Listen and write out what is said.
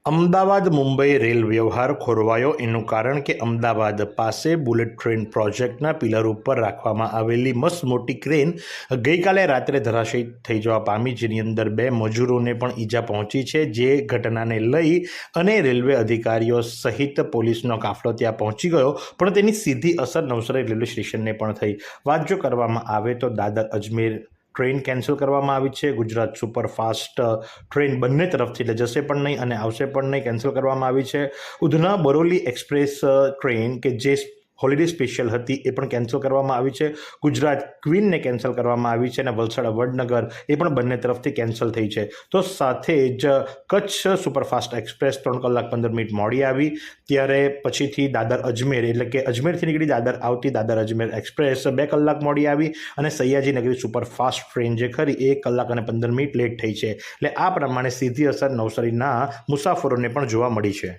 Ahmedabad Mumbai rail વ્યવહાર ખોરવાયો એનું કારણ કે અમદાવાદ પાસે બુલેટ ટ્રેન પ્રોજેક્ટના પિલર ઉપર રાખવામાં આવેલી મસ્ત મોટી ક્રેન ગઈકાલે રાત્રે ધરાશયી થઈ જવા પામી, જેની અંદર 2 મજૂરોને પણ ઈજા પહોંચી છે। જે ઘટનાને લઈ અને રેલવે અધિકારીઓ સહિત પોલીસનો કાફલો ત્યાં પહોંચી ગયો, પણ તેની સીધી અસર નવસારી રેલવે સ્ટેશનને પણ થઈ। વાત જો કરવામાં આવે તો દાદર અજમેર ટ્રેન કેન્સલ કરવામાં આવી છે। ગુજરાત સુપરફાસ્ટ ટ્રેન બંને તરફથી એટલે જશે પણ નહીં અને આવશે પણ નહીં, કેન્સલ કરવામાં આવી છે। ઉધના બરોલી એક્સપ્રેસ ટ્રેન કે જે હોલિડે સ્પેશિયલ હતી એ પણ કેન્સલ કરવામાં આવી છે। ગુજરાત ક્વીનને કેન્સલ કરવામાં આવી છે અને વલસાડ વડનગર એ પણ બંને તરફથી કેન્સલ થઈ છે। તો સાથે જ કચ્છ સુપરફાસ્ટ એક્સપ્રેસ 3 કલાક 15 મિનિટ મોડી આવી, ત્યારે પછીથી દાદર અજમેર એટલે કે અજમેરથી નીકળી દાદર આવતી દાદર અજમેર એક્સપ્રેસ 2 કલાક મોડી આવી અને સયાજી નગરી સુપરફાસ્ટ ટ્રેન જે ખરી 1 કલાક અને 15 મિનિટ લેટ થઈ છે। એટલે આ પ્રમાણે સીધી અસર નવસારીના મુસાફરોને પણ જોવા મળી છે।